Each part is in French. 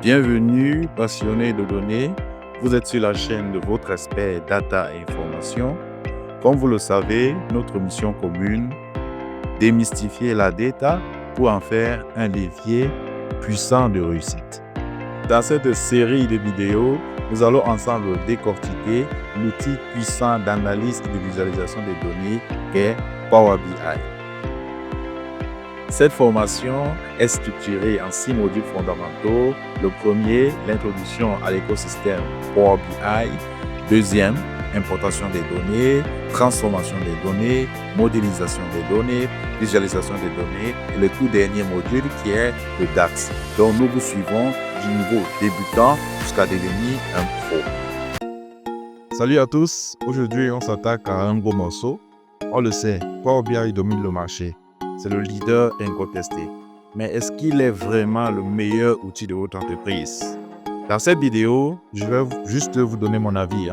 Bienvenue, passionnés de données. Vous êtes sur la chaîne de votre expert data et information. Comme vous le savez, notre mission commune, démystifier la data pour en faire un levier puissant de réussite. Dans cette série de vidéos, nous allons ensemble décortiquer l'outil puissant d'analyse et de visualisation des données qu'est Power BI. Cette formation est structurée en 6 modules fondamentaux. Le premier, l'introduction à l'écosystème Power BI. Deuxième, importation des données, transformation des données, modélisation des données, visualisation des données. Et le tout dernier module qui est le DAX. Donc nous vous suivons du niveau débutant jusqu'à devenir un pro. Salut à tous, aujourd'hui on s'attaque à un gros morceau. On le sait, Power BI domine le marché. C'est le leader incontesté. Mais est-ce qu'il est vraiment le meilleur outil de votre entreprise? Dans cette vidéo, je vais juste vous donner mon avis.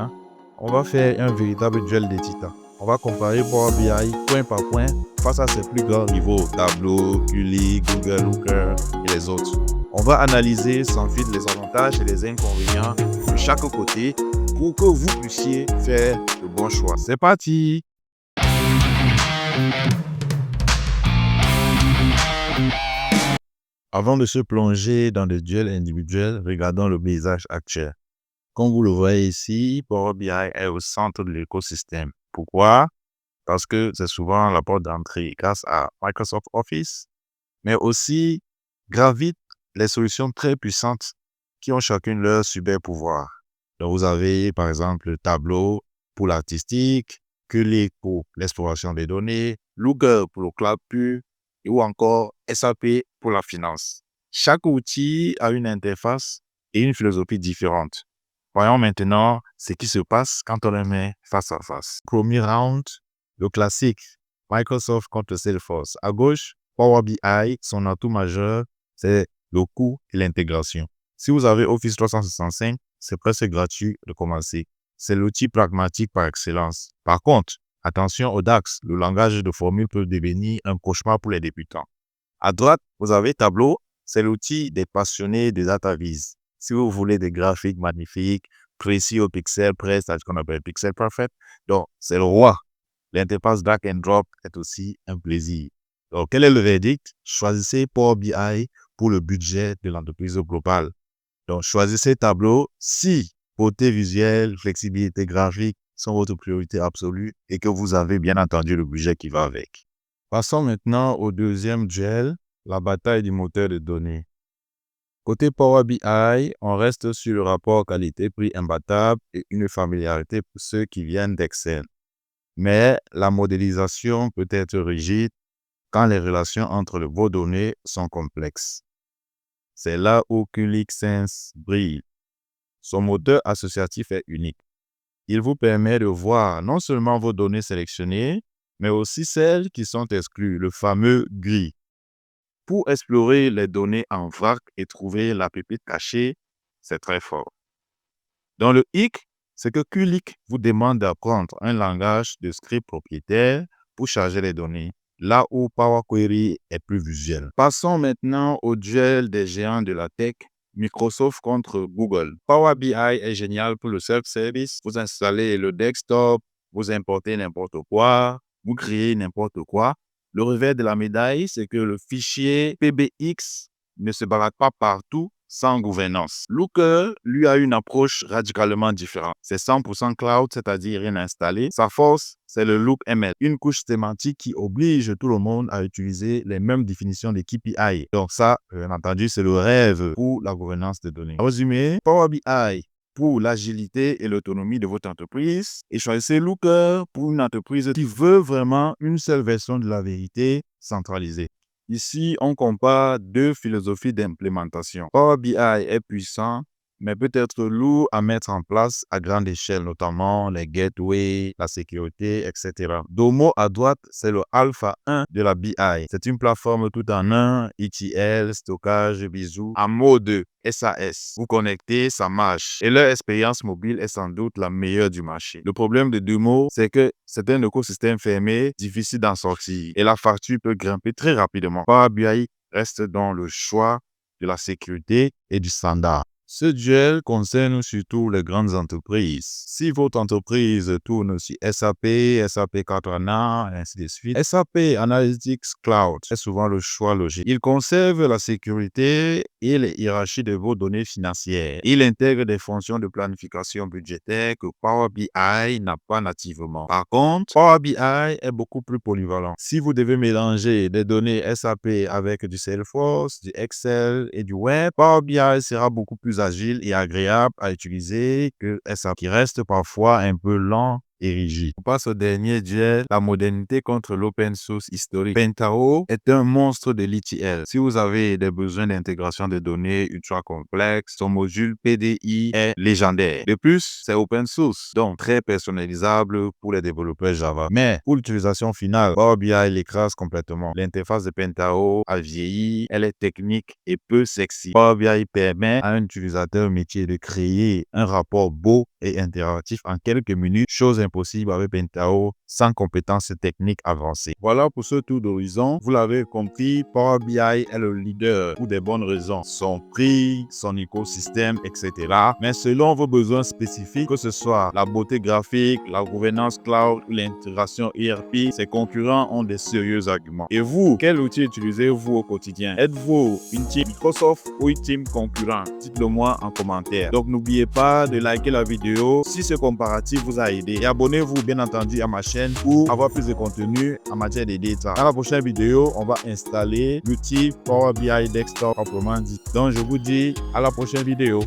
On va faire un véritable duel des titans. On va comparer Power BI point par point face à ses plus grands rivaux, Tableau, QLIC, Google Looker et les autres. On va analyser sans filtre les avantages et les inconvénients de chaque côté pour que vous puissiez faire le bon choix. C'est parti! Avant de se plonger dans le duel individuel, regardons le paysage actuel. Comme vous le voyez ici, Power BI est au centre de l'écosystème. Pourquoi? Parce que c'est souvent la porte d'entrée grâce à Microsoft Office, mais aussi gravitent les solutions très puissantes qui ont chacune leur super pouvoir. Donc vous avez par exemple Tableau pour l'artistique, QLIC pour l'exploration des données, Looker pour le cloud pur, ou encore SAP pour la finance. Chaque outil a une interface et une philosophie différente. Voyons maintenant ce qui se passe quand on les met face à face. Premier round, le classique, Microsoft contre Salesforce. À gauche, Power BI, son atout majeur, c'est le coût et l'intégration. Si vous avez Office 365, c'est presque gratuit de commencer. C'est l'outil pragmatique par excellence. Par contre, attention au DAX, le langage de formule peut devenir un cauchemar pour les débutants. À droite, vous avez Tableau, c'est l'outil des passionnés de DataVis. Si vous voulez des graphiques magnifiques, précis au pixel près, c'est ce qu'on appelle pixel perfect, donc c'est le roi. L'interface drag and drop est aussi un plaisir. Donc, quel est le verdict? Choisissez Power BI pour le budget de l'entreprise globale. Donc, choisissez Tableau si beauté visuelle, flexibilité graphique sont votre priorité absolue et que vous avez bien entendu le budget qui va avec. Passons maintenant au deuxième duel, la bataille du moteur de données. Côté Power BI, on reste sur le rapport qualité-prix imbattable et une familiarité pour ceux qui viennent d'Excel. Mais la modélisation peut être rigide quand les relations entre vos données sont complexes. C'est là où QLIC Sense brille. Son moteur associatif est unique. Il vous permet de voir non seulement vos données sélectionnées, mais aussi celles qui sont exclues, le fameux gris. Pour explorer les données en vrac et trouver la pépite cachée, c'est très fort. Dans le hic, c'est que QLIC vous demande d'apprendre un langage de script propriétaire pour charger les données, là où Power Query est plus visuel. Passons maintenant au duel des géants de la tech, Microsoft contre Google. Power BI est génial pour le self-service. Vous installez le desktop, vous importez n'importe quoi, vous créez n'importe quoi. Le revers de la médaille, c'est que le fichier PBX ne se balade pas partout sans gouvernance. Looker, lui, a une approche radicalement différente. C'est 100% cloud, c'est-à-dire rien installé. Sa force, c'est le Look ML, une couche sémantique qui oblige tout le monde à utiliser les mêmes définitions des KPI. Donc ça, bien entendu, c'est le rêve pour la gouvernance des données. En résumé, Power BI pour l'agilité et l'autonomie de votre entreprise et choisissez Looker pour une entreprise qui veut vraiment une seule version de la vérité centralisée. Ici, on compare deux philosophies d'implémentation. Power BI est puissant, mais peut être lourd à mettre en place à grande échelle, notamment les gateways, la sécurité, etc. Domo à droite, c'est le Alpha 1 de la BI. C'est une plateforme tout en un, ETL, stockage, bisous, en mode SAS. Vous connectez, ça marche. Et leur expérience mobile est sans doute la meilleure du marché. Le problème de Domo, c'est que c'est un écosystème fermé, difficile d'en sortir. Et la facture peut grimper très rapidement. Power BI reste dans le choix de la sécurité et du standard. Ce duel concerne surtout les grandes entreprises. Si votre entreprise tourne sur SAP, SAP 4HANA, et ainsi de suite, SAP Analytics Cloud est souvent le choix logique. Il conserve la sécurité et les hiérarchies de vos données financières. Il intègre des fonctions de planification budgétaire que Power BI n'a pas nativement. Par contre, Power BI est beaucoup plus polyvalent. Si vous devez mélanger des données SAP avec du Salesforce, du Excel et du web, Power BI sera beaucoup plus agile et agréable à utiliser que SAP, qui reste parfois un peu lent et rigide. On passe au dernier duel, la modernité contre l'open source historique. Pentaho est un monstre de l'ETL. Si vous avez des besoins d'intégration de données ultra complexes, son module PDI est légendaire. De plus, c'est open source, donc très personnalisable pour les développeurs Java. Mais pour l'utilisation finale, Power BI l'écrase complètement. L'interface de Pentaho a vieilli, elle est technique et peu sexy. Power BI permet à un utilisateur métier de créer un rapport beau et interactif en quelques minutes, chose impossible avec Pentaho sans compétences techniques avancées. Voilà pour ce tour d'horizon. Vous l'avez compris, Power BI est le leader pour des bonnes raisons. Son prix, son écosystème, etc. Mais selon vos besoins spécifiques, que ce soit la beauté graphique, la gouvernance cloud ou l'intégration ERP, ses concurrents ont des sérieux arguments. Et vous, quel outil utilisez-vous au quotidien? Êtes-vous une team Microsoft ou une team concurrent? Dites-le moi en commentaire. Donc n'oubliez pas de liker la vidéo si ce comparatif vous a aidé. Et abonnez-vous bien entendu à ma chaîne pour avoir plus de contenu en matière de data. Dans la prochaine vidéo, on va installer l'outil Power BI Desktop proprement dit. Donc je vous dis à la prochaine vidéo.